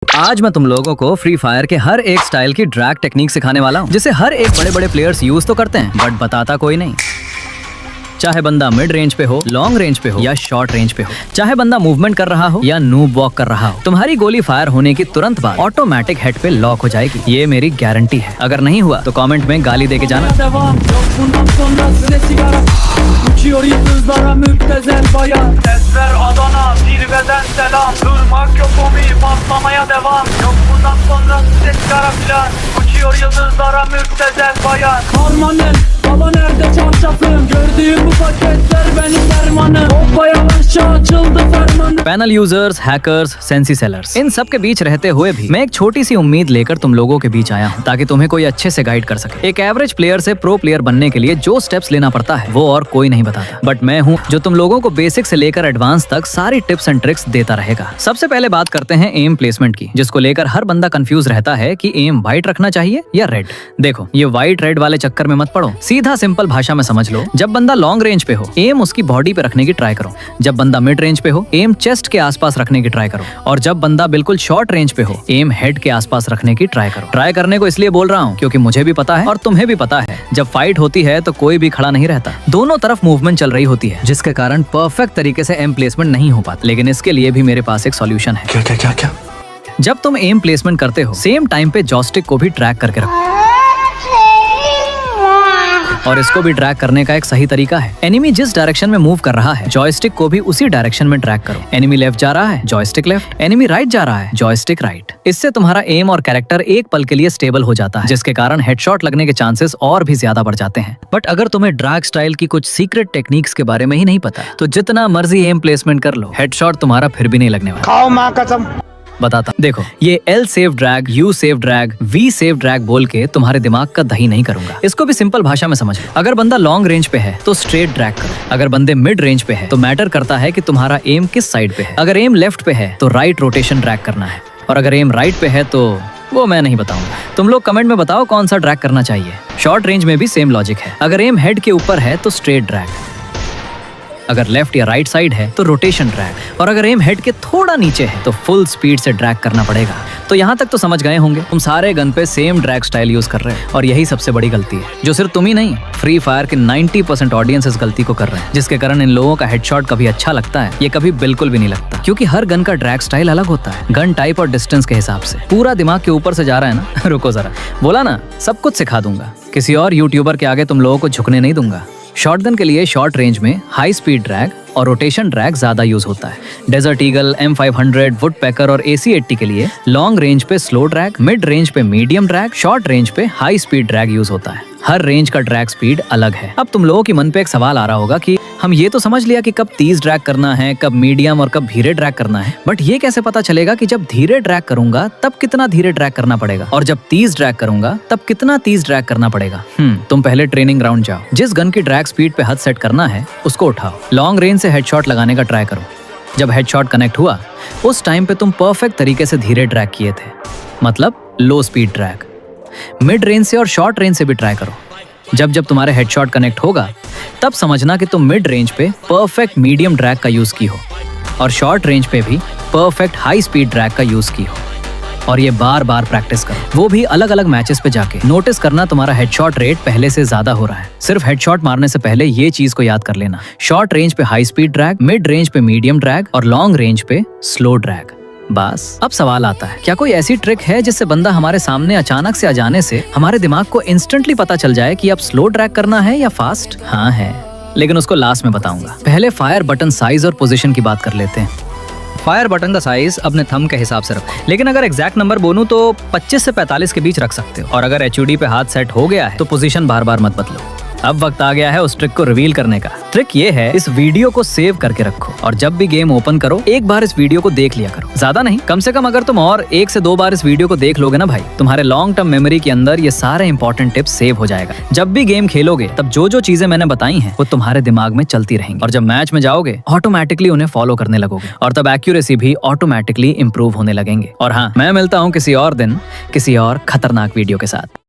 आज मैं तुम लोगों को फ्री फायर के हर एक स्टाइल की ड्रैग टेक्निक सिखाने वाला हूँ, जिसे हर एक बड़े बड़े प्लेयर्स यूज तो करते हैं बट बताता कोई नहीं। चाहे बंदा मिड रेंज पे हो, लॉन्ग रेंज पे हो या शॉर्ट रेंज पे हो, चाहे बंदा मूवमेंट कर रहा हो या नूब वॉक कर रहा हो, तुम्हारी गोली फायर होने की तुरंत बाद ऑटोमेटिक हेड पे लॉक हो जाएगी। ये मेरी गारंटी है। अगर नहीं हुआ तो कमेंट में गाली देके जाना। Uçuyor yıldızlara müptezel bayan. Sesler Adana, zirveden selam. Durmak yok omi, patlamaya devam. Yok bundan sonra ses kara filan. Uçuyor yıldızlara müptezel bayan. Harmanel, baba nerede çarşafım? Gördüğüm bu paketler benim dermanım. Hoppa yavaşça açıldı fermanım. Panel users, hackers, सेंसी sellers, इन सब के बीच रहते हुए भी मैं एक छोटी सी उम्मीद लेकर तुम लोगों के बीच आया हूँ, ताकि तुम्हें कोई अच्छे से गाइड कर सके। एक एवरेज प्लेयर से प्रो प्लेयर बनने के लिए जो स्टेप्स लेना पड़ता है वो और कोई नहीं बताता, बट मैं हूँ जो तुम लोगों को बेसिक से लेकर एडवांस तक सारी टिप्स एंड ट्रिक्स देता रहेगा। सबसे पहले बात करते हैं एम प्लेसमेंट की, जिसको लेकर हर बंदा कंफ्यूज रहता है कि एम व्हाइट रखना चाहिए या रेड। देखो, ये व्हाइट रेड वाले चक्कर में मत पड़ो, सीधा सिंपल भाषा में समझ लो। जब बंदा लॉन्ग रेंज पे हो, एम उसकी बॉडी पे रखने की ट्राई करो। जब बंदा मिड रेंज पे हो, एम चेस्ट के आसपास रखने की ट्राई करो। और जब बंदा बिल्कुल शॉर्ट रेंज पे हो, एम हेड के आसपास रखने की ट्राई करो। ट्राई करने को इसलिए बोल रहा हूँ क्योंकि मुझे भी पता है और तुम्हें भी पता है, जब फाइट होती है तो कोई भी खड़ा नहीं रहता, दोनों तरफ मूवमेंट चल रही होती है, जिसके कारण परफेक्ट तरीके से एम प्लेसमेंट नहीं हो पाता। लेकिन इसके लिए भी मेरे पास एक सॉल्यूशन है। क्या? जब तुम एम प्लेसमेंट करते हो, सेम टाइम पे जॉयस्टिक को भी ट्रैक करके रखो। और इसको भी ट्रैक करने का एक सही तरीका है। एनिमी जिस डायरेक्शन में मूव कर रहा है, जॉयस्टिक को भी उसी डायरेक्शन में ट्रैक करो। एनिमी लेफ्ट जा रहा है, जॉयस्टिक लेफ्ट। एनिमी राइट जा रहा है, जॉयस्टिक राइट। इससे तुम्हारा एम और कैरेक्टर एक पल के लिए स्टेबल हो जाता है, जिसके कारण हेडशॉट लगने के चांसेस और भी ज्यादा बढ़ जाते हैं। बट अगर तुम्हें ड्रैग स्टाइल की कुछ सीक्रेट टेक्निक्स के बारे में ही नहीं पता, तो जितना मर्जी एम प्लेसमेंट कर लो, हेडशॉट तुम्हारा फिर भी नहीं लगने वाला। खाओ माँ कसम। बताता देखो, ये L save drag, you save drag, we save drag बोल के तुम्हारे दिमाग का दही नहीं करूंगा। इसको भी सिंपल भाषा में समझ लो। अगर बंदा लॉन्ग रेंज पे है तो स्ट्रेट ड्रैग करो। अगर बंदे मिड रेंज पे है तो मैटर करता है कि तुम्हारा एम किस साइड पे है। अगर एम लेफ्ट पे है तो राइट रोटेशन ड्रैग करना है, और अगर एम राइट पे है तो वो मैं नहीं बताऊंगा। तुम लोग कमेंट में बताओ कौन सा ड्रैग करना चाहिए। शॉर्ट रेंज में भी सेम लॉजिक है। अगर एम हेड के ऊपर है तो स्ट्रेट ड्रैग, अगर लेफ्ट या राइट साइड है तो रोटेशन ड्रैग, और अगर एम हेड के थोड़ा नीचे है तो फुल स्पीड से ड्रैग करना पड़ेगा। तो यहाँ तक तो समझ गए होंगे। तुम सारे गन पे सेम ड्रैग स्टाइल यूज कर रहे हैं, और यही सबसे बड़ी गलती है, जो सिर्फ तुम ही नहीं, फ्री फायर के 90% ऑडियंस इस गलती को कर रहे हैं, जिसके कारण इन लोगों का हेडशॉट कभी अच्छा लगता है, ये कभी बिल्कुल भी नहीं लगता। क्योंकि हर गन का ड्रैग स्टाइल अलग होता है, गन टाइप और डिस्टेंस के हिसाब से। पूरा दिमाग के ऊपर से जा रहा है ना? रुको जरा, बोला ना सब कुछ सिखा दूंगा। किसी और यूट्यूबर के आगे तुम लोगों को झुकने नहीं दूंगा। शॉटगन के लिए शॉर्ट रेंज में हाई स्पीड ड्रैग और रोटेशन ड्रैग ज्यादा यूज होता है। डेजर्ट ईगल, M500, वुडपेकर और AC80 के लिए लॉन्ग रेंज पे स्लो ड्रैग, मिड रेंज पे मीडियम ड्रैग, शॉर्ट रेंज पे हाई स्पीड ड्रैग यूज होता है। हर रेंज का ड्रैग स्पीड अलग है। अब तुम लोगों के मन पे एक सवाल आ रहा होगा कि हम ये तो समझ लिया कि कब तेज ड्रैग करना है, कब मीडियम और कब धीरे ड्रैग करना है, बट ये कैसे पता चलेगा कि जब धीरे ड्रैग करूंगा तब कितना धीरे ड्रैग करना पड़ेगा, और जब तेज ड्रैग करूंगा तब कितना तेज ड्रैग करना पड़ेगा? तुम पहले ट्रेनिंग ग्राउंड जाओ, जिस गन की ड्रैग स्पीड पे हद सेट करना है उसको उठाओ, लॉन्ग रेंज से हेडशॉट लगाने का ट्राई करो। जब हेडशॉट कनेक्ट हुआ उस टाइम पे तुम परफेक्ट तरीके से धीरे ड्रैग किए थे, मतलब लो स्पीड ड्रैग। मिड रेंज से और शॉर्ट रेंज से भी ट्राई करो। जब जब तुम्हारे हेडशॉट कनेक्ट होगा तब समझना कि तुम मिड रेंज पे परफेक्ट मीडियम ड्रैग का यूज की हो, और शॉर्ट रेंज पे भी परफेक्ट हाई स्पीड ड्रैग का यूज की हो। और ये बार बार प्रैक्टिस करो, वो भी अलग अलग मैचेस पे जाके। नोटिस करना तुम्हारा हेडशॉट रेट पहले से ज्यादा हो रहा है। सिर्फ हेडशॉट मारने से पहले ये चीज को याद कर लेना, शॉर्ट रेंज पे high speed drag, mid range पे मीडियम ड्रैग और लॉन्ग रेंज पे स्लो ड्रैग। बस। अब सवाल आता है, क्या कोई ऐसी ट्रिक है जिससे बंदा हमारे सामने अचानक से आ जाने से हमारे दिमाग को इंस्टेंटली पता चल जाए कि अब स्लो ड्रैग करना है या फास्ट? हाँ है, लेकिन उसको लास्ट में बताऊंगा। पहले फायर बटन साइज और पोजीशन की बात कर लेते हैं। फायर बटन का साइज अपने थंब के हिसाब से रखो, लेकिन अगर एग्जैक्ट नंबर बोलूं तो 25 से 45 के बीच रख सकते हो। और अगर HUD पे हाथ सेट हो गया है तो पोजीशन बार बार मत बदलो। अब वक्त आ गया है उस ट्रिक को रिवील करने का। ट्रिक ये है, इस वीडियो को सेव करके रखो और जब भी गेम ओपन करो एक बार इस वीडियो को देख लिया करो। ज्यादा नहीं, कम से कम अगर तुम और 1 से 2 बार इस वीडियो को देख लोगे ना भाई, तुम्हारे लॉन्ग टर्म मेमोरी के अंदर ये सारे इंपॉर्टेंट टिप्स सेव हो जाएगा। जब भी गेम खेलोगे तब जो जो चीजें मैंने बताई हैं वो तुम्हारे दिमाग में चलती रहेंगी, और जब मैच में जाओगे ऑटोमेटिकली उन्हें फॉलो करने लगोगे, और तब एक्यूरेसी भी ऑटोमेटिकली इंप्रूव होने लगेंगे। और हाँ, मैं मिलता हूँ किसी और दिन किसी और खतरनाक वीडियो के साथ।